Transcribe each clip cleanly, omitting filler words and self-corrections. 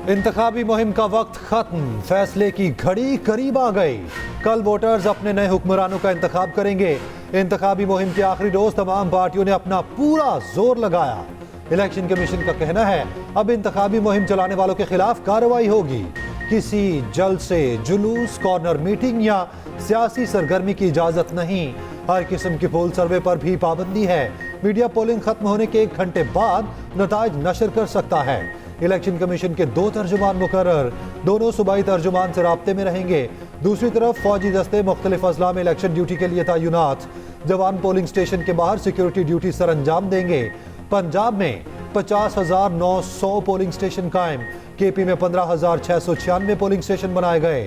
इंतखाबी मुहिम का वक्त खत्म, फैसले की घड़ी करीब आ गई। कल वोटर्स अपने नए हुक्मरानों का इंतखाब करेंगे। इंतखाबी मुहिम के आखिरी रोज तमाम पार्टियों ने अपना पूरा जोर लगाया। इलेक्शन कमीशन का कहना है अब इंतखाबी मुहिम चलाने वालों के खिलाफ कार्रवाई होगी। किसी जलसे, जुलूस, कॉर्नर मीटिंग या सियासी सरगर्मी की इजाजत नहीं। हर किस्म की पोल सर्वे पर भी पाबंदी है। मीडिया पोलिंग खत्म होने के 1 घंटे बाद नताइज नशर कर सकता है। इलेक्शन कमीशन के 2 तर्जुमान मुकर्रर, दोनों सूबाई तर्जुमान से राब्ते में रहेंगे। दूसरी तरफ फौजी दस्ते मुख्तलिफ अजला में इलेक्शन ड्यूटी के लिए तैनात। जवान पोलिंग स्टेशन के बाहर सिक्योरिटी ड्यूटी सर अंजाम देंगे। पंजाब में 50,900 पोलिंग स्टेशन कायम। केपी में 15,696 पोलिंग स्टेशन बनाए गए।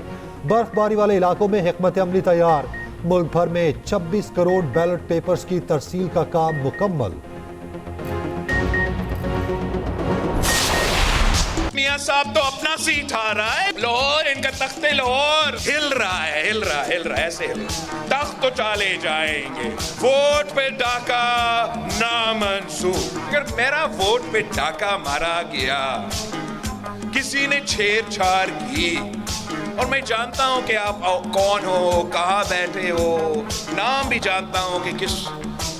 बर्फबारी वाले इलाकों में हिकमत अमली तैयार। मुल्क भर में 26 करोड़ बैलेट पेपर्स की तरसील का काम मुकम्मल। मियां साहब तो अपना सीट आ रहा है। लाहौर, इनका तख्ते लाहौर हिल रहा है, ऐसे हिल रहा। तख्त तो चाले जाएंगे। वोट पे डाका नामंसूर। अगर मेरा वोट पे डाका मारा गया, किसी ने छेड़छाड़ की, और मैं जानता हूं कि आप कौन हो, कहां बैठे हो, नाम भी जानता हूं कि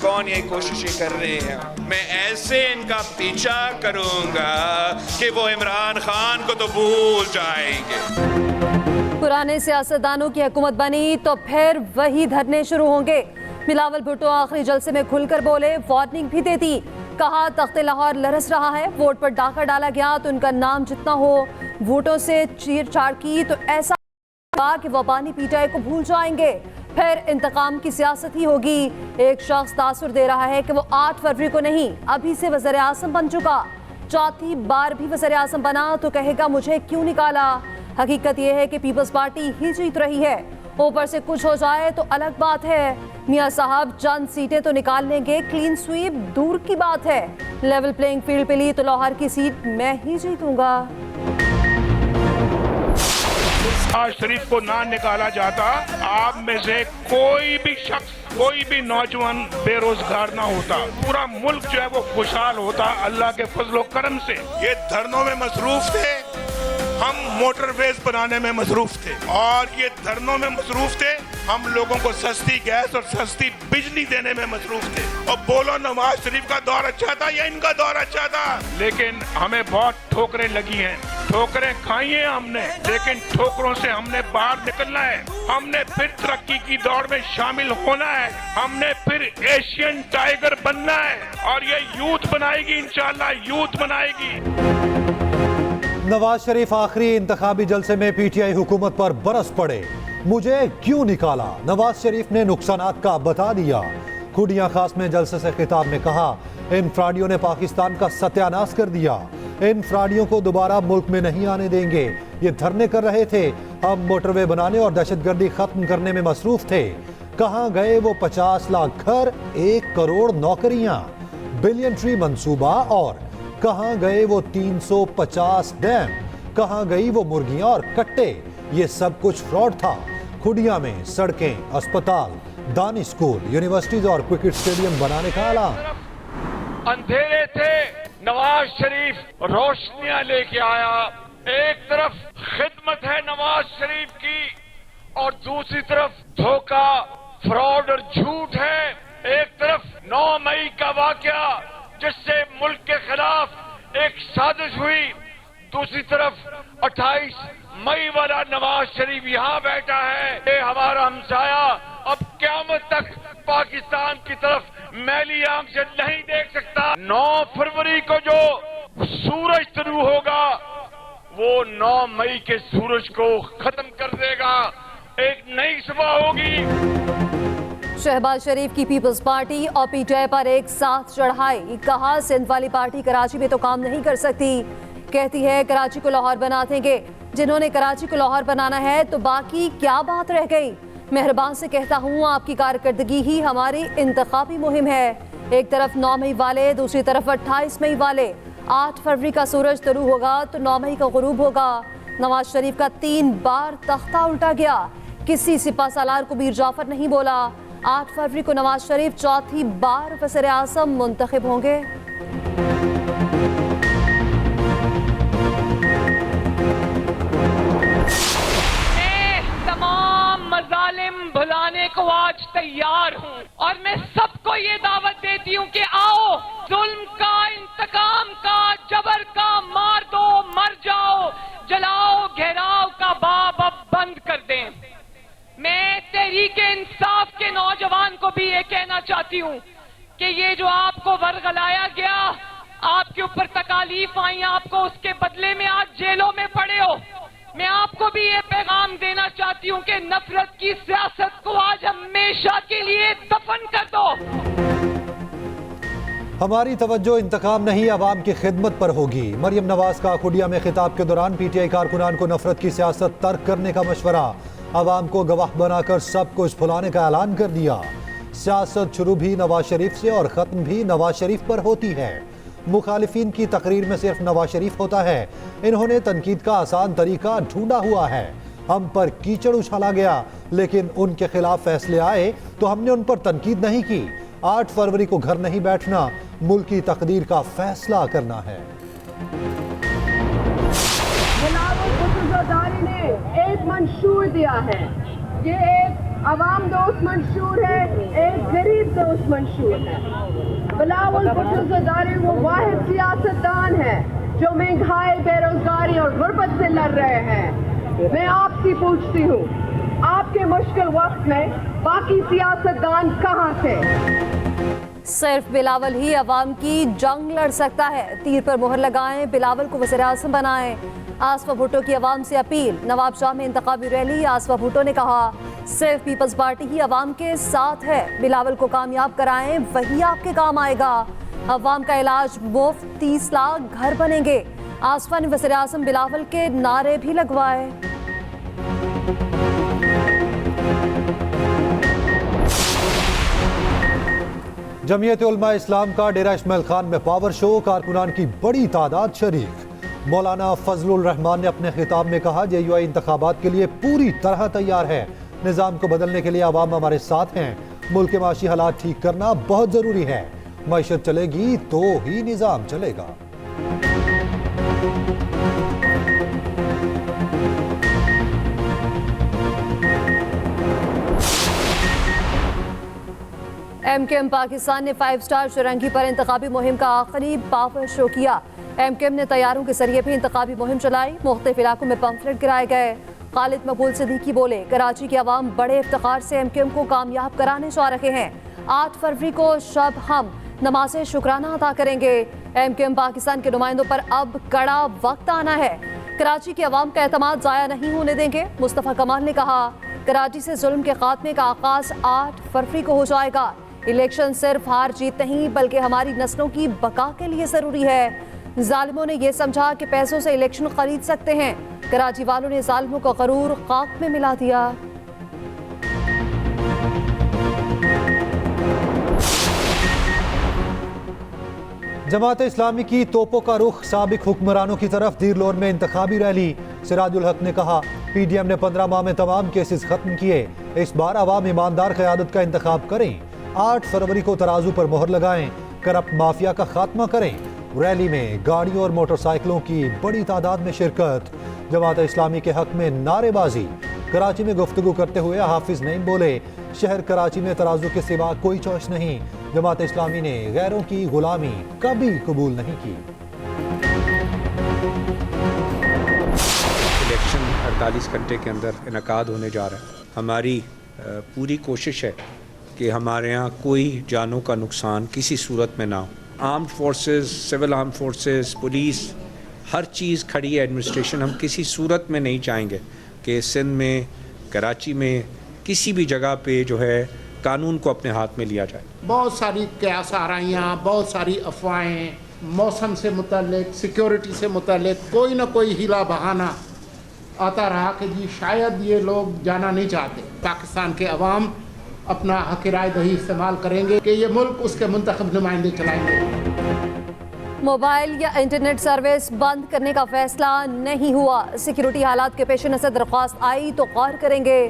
कौन ये कोशिशें कर रहे हैं, मैं ऐसे इनका पीछा करूंगा कि वो इमरान खान को तो भूल जाएंगे। पुराने सियासतदानों की हुकूमत बनी तो फिर वही धरने शुरू होंगे। बिलावल भुट्टो आखिरी जलसे में खुलकर बोले, वार्निंग भी देती। कहा तख्ते लाहौर लरस रहा है, वोट पर डाका डाला गया तो उनका नाम जितना हो, वोटों से छेड़छाड़ की तो ऐसा कि वो पानी पीटाई को भूल जाएंगे। फिर इंतकाम की सियासत ही होगी। एक शख्स तासुर दे रहा है कि वो 8 फरवरी को नहीं, अभी से वज़ीर आज़म बन चुका। चौथी बार भी वज़ीर आज़म बना तो कहेगा मुझे क्यों निकाला। हकीकत यह है कि पीपल्स पार्टी ही जीत रही है। ऊपर से कुछ हो जाए तो अलग बात है। मियां साहब चंद सीटें तो निकाल लेंगे, क्लीन स्वीप दूर की बात है। लेवल प्लेइंग फील्ड पे ली तो लाहौर की सीट मैं ही जीतूंगा। आज शरीफ को ना निकाला जाता, आप में से कोई भी शख्स, कोई भी नौजवान बेरोजगार ना होता। पूरा मुल्क जो है वो खुशहाल होता अल्लाह के फजलो करम से। ये धरनों में मसरूफ थे, हम मोटरवेज बनाने में मसरूफ थे, और ये धरनों में मसरूफ थे, हम लोगों को सस्ती गैस और सस्ती बिजली देने में मसरूफ थे। और बोलो नवाज शरीफ का दौर अच्छा था या इनका दौर अच्छा था? लेकिन हमें बहुत ठोकरें लगी हैं, ठोकरें खाई हैं हमने, लेकिन ठोकरों से हमने बाहर निकलना है। हमने फिर तरक्की की दौड़ में शामिल होना है। हमने फिर एशियन टाइगर बनना है, और ये यूथ बनाएगी, इंशाल्लाह यूथ बनाएगी। नवाज शरीफ आखिरी इंतखाबी जलसे में पीटीआई हुकूमत पर बरस पड़े। मुझे क्यों निकाला, नवाज शरीफ ने नुकसानात का बता दिया। खुडियां खास में जलसे से खिताब में कहा, इन फ्राडियों ने पाकिस्तान का सत्यानाश कर दिया। इन फ्राडियों को दोबारा मुल्क में नहीं आने देंगे। ये धरने कर रहे थे, हम मोटरवे बनाने और दहशतगर्दी खत्म करने में मसरूफ थे। कहां गए वो 50 लाख घर, 1 करोड़ नौकरियां, बिलियन ट्री मंसूबा, और कहां गए वो 350 डैम, कहां गई वो मुर्गियां और कट्टे। ये सब कुछ फ्रॉड था। खुडिया में सड़कें, अस्पताल, दानी स्कूल, यूनिवर्सिटीज और क्रिकेट स्टेडियम बनाने का ऐलान। अंधेरे थे, नवाज शरीफ रोशनियां लेके आया। एक तरफ खिदमत है नवाज शरीफ की, और दूसरी तरफ धोखा, फ्रॉड और झूठ है। एक तरफ 9 मई का वाकया जिससे मुल्क के खिलाफ एक साजिश हुई, दूसरी तरफ 28 मई वाला नवाज शरीफ यहाँ बैठा है। ये हमारा हमसाया अब क़यामत तक पाकिस्तान की तरफ मैली आंख से नहीं देख सकता। 9 फरवरी को जो सूरज शुरू होगा, वो 9 मई के सूरज को खत्म कर देगा। एक नई सुबह होगी। शहबाज शरीफ की पीपल्स पार्टी और पीटीआई पर एक साथ चढ़ाई। कहा सिंध वाली पार्टी कराची में तो काम नहीं कर सकती। कहती है कराची को लाहौर बना देंगे। जिन्होंने कराची को लाहौर बनाना है तो बाकी क्या बात रह गई। मेहरबान से कहता हूँ आपकी कारकर्दगी ही हमारी इंतखाबी मुहिम है। एक तरफ 9 मई वाले, दूसरी तरफ 28 मई वाले। 8 फरवरी का सूरज तुलू होगा तो 9 मई का गुरूब होगा। नवाज शरीफ का 3 बार तख्ता उल्टा गया। किसी सिपा सालार को मीर जाफर नहीं बोला। 8 फरवरी को नवाज शरीफ चौथी बार वज़ीर आज़म मुंतखब होंगे। तैयार हूँ और मैं सबको ये दावत देती हूँ कि आओ, जुल्म का, इंतकाम का, जबर का, मार दो, मर जाओ, जलाओ, घेराव का बाब अब बंद कर दें। मैं तहरीक इंसाफ के नौजवान को भी ये कहना चाहती हूँ कि ये जो आपको वर्गलाया गया, आपके ऊपर तकालीफ आई, आपको उसके बदले में आज जेलों में पड़े हो। मैं आपको भी ये पैगाम देना चाहती हूँ कि नफरत की सियासत को आज हमेशा के लिए दफन कर दो। हमारी तवज्जो इंतकाम नहीं, अवाम की खिदमत पर होगी। मरियम नवाज का खुडिया में खिताब के दौरान पीटीआई कारकुनान को नफरत की सियासत तर्क करने का मशवरा। अवाम को गवाह बनाकर सब कुछ भुलाने का ऐलान कर दिया। सियासत शुरू भी नवाज शरीफ से और ख़त्म भी नवाज शरीफ पर होती है। मुखालिफिन की तकरीर में सिर्फ नवाज शरीफ होता है। इन्होंने तनकीद का आसान तरीका ढूंढा हुआ है। हम पर कीचड़ उछाला गया, लेकिन उनके खिलाफ फैसले आए तो हमने उन पर तनकीद नहीं की। 8 फरवरी को घर नहीं बैठना, मुल्क की तकदीर का फैसला करना है। बिलावल ने एक मंशूर दिया है। ये एक अवाम दोस्त मंशूर है, एक गरीब दोस्त मंशूर है। बिलावल भुट्टो ज़रदारी वो वाहिद सियासतदान है जो महंगाई, बेरोजगारी और गुर्बत से लड़ रहे हैं। मैं आपसे पूछती हूँ, आपके मुश्किल वक्त में बाकी सियासतदान कहाँ थे? सिर्फ बिलावल ही अवाम की जंग लड़ सकता है। तीर पर मोहर लगाएं, बिलावल को वज़ीर-ए-आज़म बनाएं। आसफा भुट्टो की अवाम से अपील। नवाब शाह में इंतखाबी रैली। आसफा भुट्टो ने कहा, सिर्फ पीपल्स पार्टी ही अवाम के साथ है। बिलावल को कामयाब कराएं, वही आपके काम आएगा। अवाम का इलाज मुफ्त, 30 लाख घर बनेंगे। आसफा ने वज़ीर-ए-आज़म बिलावल के नारे भी लगवाए। जमीयत उलमा इस्लाम का डेरा इस्माइल खान में पावर शो, कारकुनान की बड़ी तादाद शरीक। मौलाना फजलुर रहमान ने अपने खिताब में कहा, JUI इंतखाबात के लिए पूरी तरह तैयार है। निज़ाम को बदलने के लिए आवाम हमारे साथ हैं। मुल्क के माशी हालात ठीक करना बहुत ज़रूरी है। मईशत चलेगी तो ही निज़ाम चलेगा। MKM पाकिस्तान ने 5 स्टार शुरंगी पर इंतखाबी मुहिम का आखिरी पावर शो किया। MKM ने तैयारों के जरिए भी इंतखाबी मुहिम चलाई। मुख्तलिफ इलाकों में पंफलेट गिराए गए। खालिद मकबूल सिद्दीकी बोले, कराची की आवाम बड़े इफ्तिखार से MKM को कामयाब कराने जा रहे हैं। 8 फरवरी को शब हम नमाज़े शुक्राना अदा करेंगे। MKM पाकिस्तान के नुमाइंदों पर अब कड़ा वक्त आना है। कराची की आवाम का एतमाद ज़ाया नहीं होने देंगे। मुस्तफ़ा कमाल ने कहा, कराची से जुल्म के खात्मे का आगाज 8 फरवरी को हो जाएगा। इलेक्शन सिर्फ हार जीत नहीं बल्कि हमारी नस्लों की बका के लिए ज़रूरी है। जालिमों ने यह समझा कि पैसों से इलेक्शन खरीद सकते हैं। कराची वालों ने जालिमों का गरूर खाक में मिला दिया। जमात इस्लामी की तोपों का रुख साबिक हुक्मरानों की तरफ। दीरलोर में इंतखाबी रैली। सिराजुल हक ने कहा, PDM ने 15 माह में तमाम केसेस खत्म किए। इस बार आवाम ईमानदार क़यादत का इंतखाब करें। 8 फरवरी को तराजू पर मोहर लगाएं। करप्ट माफिया का खात्मा करें। रैली में गाड़ियों और मोटरसाइकिलों की बड़ी तादाद में शिरकत। जमात इस्लामी के हक में नारेबाजी। कराची में गुफ्तगू करते हुए हाफिज नईम बोले, शहर कराची में तराजू के सिवा कोई चॉइस नहीं। जमात इस्लामी ने गैरों की गुलामी कभी कबूल नहीं की। इलेक्शन 48 घंटे के अंदर इनकाद होने जा रहा है। हमारी पूरी कोशिश है कि हमारे यहाँ कोई जानों का नुकसान किसी सूरत में ना हो। Armed forces, civil arm forces, police, हर चीज़ खड़ी है। एडमिनिस्ट्रेशन, हम किसी सूरत में नहीं चाहेंगे कि सिंध में, कराची में, किसी भी जगह पे जो है कानून को अपने हाथ में लिया जाए। बहुत सारी कयास आराइयाँ, बहुत सारी अफवाहें, मौसम से मुतल्लिक, सिक्योरिटी से मुतल्लिक कोई ना कोई हीला बहाना आता रहा कि जी शायद ये लोग जाना नहीं चाहते। पाकिस्तान के अवाम अपना हक राय दही इस्तेमाल करेंगे कि ये मुल्क उसके मुंतखब नुमाइंदे चलाएंगे। मोबाइल या इंटरनेट सर्विस बंद करने का फैसला नहीं हुआ। सिक्योरिटी हालात के पेश नज़र दरख्वास्त आई तो गौर करेंगे।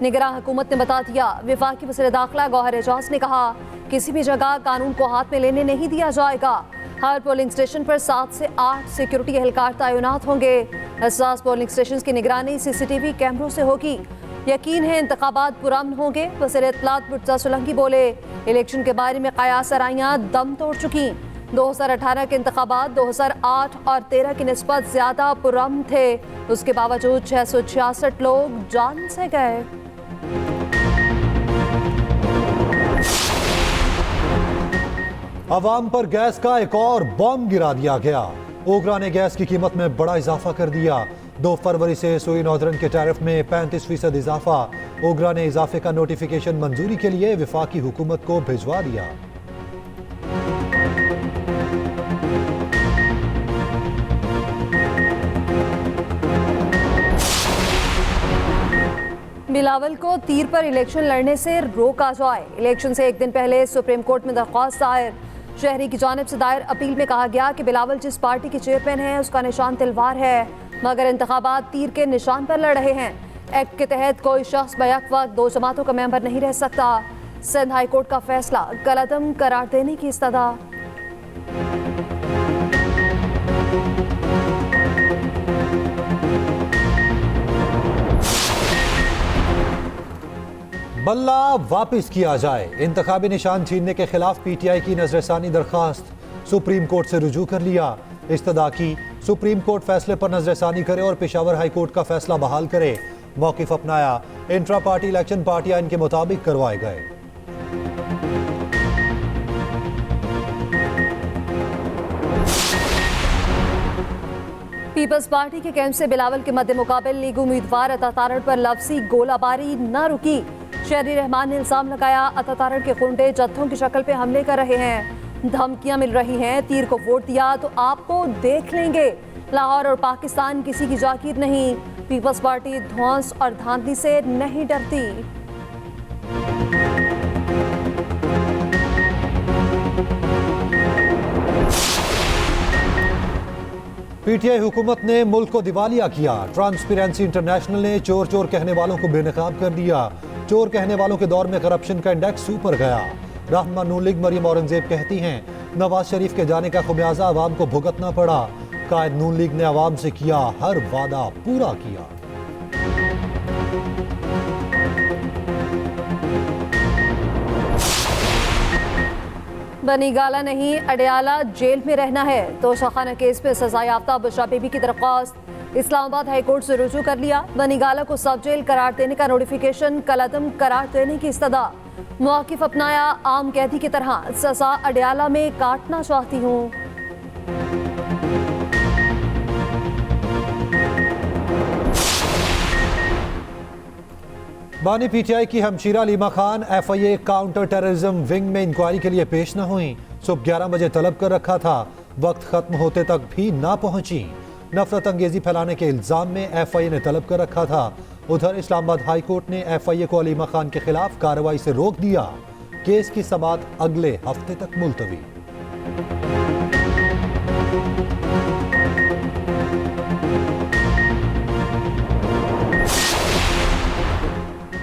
निगरान हुकूमत ने बता दिया। वफाकी वज़ीर दाखिला गौहर एजाज ने कहा, किसी भी जगह कानून को हाथ में लेने नहीं दिया जाएगा। हर पोलिंग स्टेशन पर 7 से 8 सिक्योरिटी एहलकार तैनात होंगे। हसास पोलिंग स्टेशन की निगरानी CCTV कैमरों से होगी। यकीन है इंतखाबात पुरअमन होंगे। वज़ीर इत्तलात मुर्तज़ा सोलंकी बोले, इलेक्शन के बारे में कयास आराइयाँ दम तोड़ चुकी। 2018 के इंतखाबात 2008 और 13 की निस्बत ज्यादा पुरअमन थे, उसके बावजूद 666 लोग जान से गए। अवाम पर गैस का एक और बॉम्ब गिरा दिया गया। ओगरा ने गैस की कीमत में बड़ा इजाफा कर दिया। 2 फरवरी से सुई नॉर्दर्न के टैरिफ में 35% इजाफा। ओगरा ने इजाफे का नोटिफिकेशन मंजूरी के लिए वफाकी हुकूमत को भिजवा दिया। बिलावल को तीर पर इलेक्शन लड़ने से रोका जाए। इलेक्शन से एक दिन पहले सुप्रीम कोर्ट में दरख्वास्त दायर। शहरी की जानिब से दायर अपील में कहा गया कि बिलावल जिस पार्टी के चेयरमैन हैं उसका निशान तलवार है, मगर इंतखाबात तीर के निशान पर लड़ रहे हैं। एक्ट के तहत कोई शख्स बैक वक्त 2 जमातों का मेंबर नहीं रह सकता। सिंध हाई कोर्ट का फैसला कलअदम करार देने की इस्तदा। बल्ला वापिस किया जाए। इंतखाबी निशान छीनने के खिलाफ पीटीआई की नजरसानी दरखास्त सुप्रीम कोर्ट से रुजू कर लिया। इस्तदा की सुप्रीम कोर्ट फैसले पर नजरसानी करे और पेशावर हाई कोर्ट का फैसला बहाल करे। मौकिफ अपनाया। इंट्रा पार्टी इलेक्शन पार्टियां इनके मुताबिक करवाए गए। पीपल्स पार्टी के कैंप से बिलावल के मद्दे मुकाबिल लीग उम्मीदवार अतातारण पर लफ्जी गोलाबारी न रुकी। शहरी रहमान ने इल्जाम लगाया, अतातारण के गुंडे जत्थों की शक्ल पे हमले कर रहे हैं, धमकियां मिल रही हैं, तीर को वोट दिया तो आपको देख लेंगे। लाहौर और पाकिस्तान किसी की जागीर नहीं। पीपल्स पार्टी ध्वंस और धांधली से नहीं डरती। पीटीआई हुकूमत ने मुल्क को दिवालिया किया। ट्रांसपेरेंसी इंटरनेशनल ने चोर चोर कहने वालों को बेनकाब कर दिया। चोर कहने वालों के दौर में करप्शन का इंडेक्स ऊपर गया। रहनुमा नून लीग मरियम औरंगजेब कहती हैं, नवाज शरीफ के जाने का खुमियाजा आवाम को भुगतना पड़ा। कायद नून लीग ने आवाम से किया हर वादा पूरा किया। बनी गाला नहीं, अडयाला जेल में रहना है। तो शाखाना केस में सजा याफ्ता बुशरा बीबी की दरख्वास्त इस्लामाबाद हाई कोर्ट से रुजू कर लिया। बनी गाला को सब जेल करार देने का नोटिफिकेशन कलअदम करार देने की इस्तदा। मौकिफ अपनाया, आम कैदी की तरह सजा अडयाला में काटना चाहती हूँ। बानी पीटीआई की हमशीरा Leema Khan FIA counter terrorism wing में इंक्वायरी के लिए पेश न हुई। सुबह 11 बजे तलब कर रखा था, वक्त खत्म होते तक भी ना पहुंची। नफरत अंगेजी फैलाने के इल्जाम में एफआईए ने तलब कर रखा था। उधर इस्लामाबाद हाई कोर्ट ने एफआईए को अलीमा खान के खिलाफ कार्रवाई से रोक दिया। केस की समाअत अगले हफ्ते तक मुलतवी।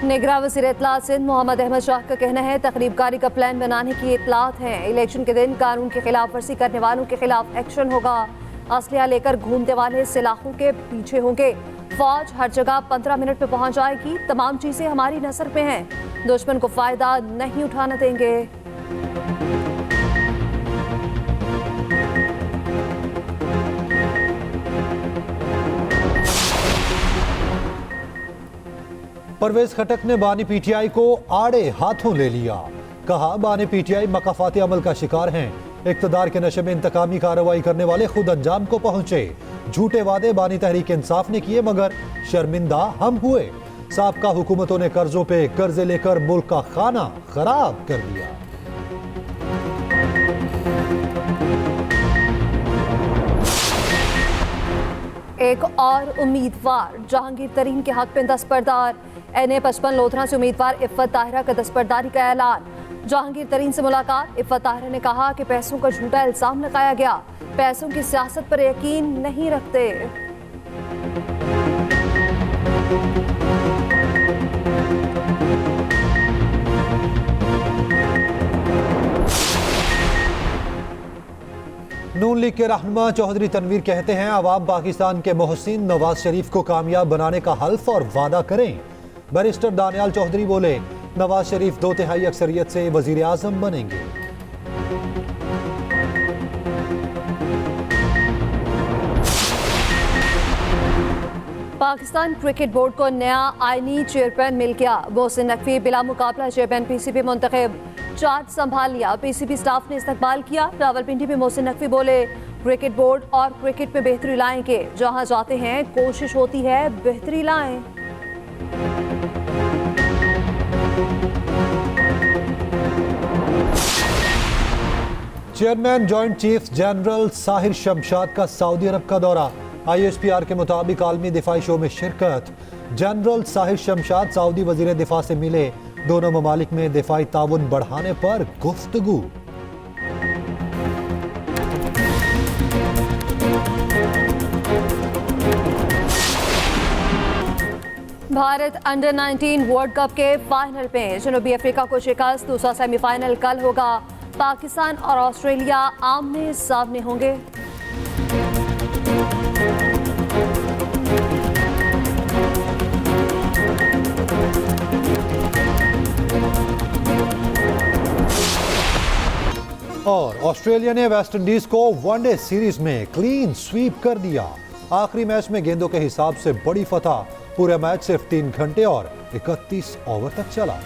निगरान वज़ीर इत्तलात सिंध मोहम्मद अहमद शाह का कहना है, तकरीबकारी का प्लान बनाने की इत्तलात हैं। इलेक्शन के दिन कानून की खिलाफ वर्जी करने वालों के खिलाफ एक्शन होगा। असलिया लेकर घूमने वाले सिलाखों के पीछे होंगे। फौज हर जगह 15 मिनट में पहुंच जाएगी। तमाम चीजें हमारी नजर पे हैं, दुश्मन को फायदा नहीं उठाने देंगे। परवेज खटक ने बानी पीटीआई को आड़े हाथों ले लिया। कहा, बानी पीटीआई मकाफाती अमल का शिकार हैं। इक्तदार के नशे में इंतकामी कार्रवाई करने वाले खुद अंजाम को पहुंचे। झूठे वादे बानी तहरीक इंसाफ ने किए, मगर शर्मिंदा हम हुए। साबका हुकूमतों ने कर्जों पे कर्जे लेकर मुल्क का खाना खराब कर दिया। एक और उम्मीदवार जहांगीर तरीन के हक में दस्तबरदार। NA-55 लोधरा से उम्मीदवार इफ़्फ़त ताहिरा का दस्तबरदारी का ऐलान। जहांगीर तरीन से मुलाकात। इफ़्फ़त ताहिरा ने कहा कि पैसों का झूठा इल्जाम लगाया गया, पैसों की सियासत पर यकीन नहीं रखते। नून लीग के रहनुमा चौधरी तनवीर कहते हैं, अवाम पाकिस्तान के मोहसिन नवाज शरीफ को कामयाब बनाने का हल्फ और वादा करें। बैरिस्टर दानियाल चौधरी बोले, नवाज शरीफ 2/3 अक्सरियत से वजीर आजम बनेंगे। पाकिस्तान क्रिकेट बोर्ड को नया आईनी चेयरमैन मिल गया। मोहसिन नकवी बिला मुकाबला चेयरमैन पीसीबी मुंतखब, चार्ज संभाल लिया। पीसीबी स्टाफ ने इस्तकबाल किया। रावलपिंडी में मोहसिन नकवी बोले, क्रिकेट बोर्ड और क्रिकेट में बेहतरी लाएंगे। जहां जाते हैं कोशिश होती है बेहतरी लाएं। Chairman joint chief general Sahir Shamshad का सऊदी अरब का दौरा। ISPR के मुताबिक आलमी दिफाई शो में शिरकत। जनरल साहिर शमशाद सऊदी वजीर दिफा से मिले। दोनों ममालिक में दिफाई ताउन बढ़ाने पर गुफ्तगू। भारत अंडर 19 वर्ल्ड कप के फाइनल में जनूबी अफ्रीका को शिकस्त। दूसरा सेमीफाइनल कल होगा। पाकिस्तान और ऑस्ट्रेलिया आमने सामने होंगे। और ऑस्ट्रेलिया ने वेस्टइंडीज को वनडे सीरीज में क्लीन स्वीप कर दिया। आखिरी मैच में गेंदों के हिसाब से बड़ी फतह। पूरे मैच सिर्फ 3 घंटे और 31 ओवर तक चला।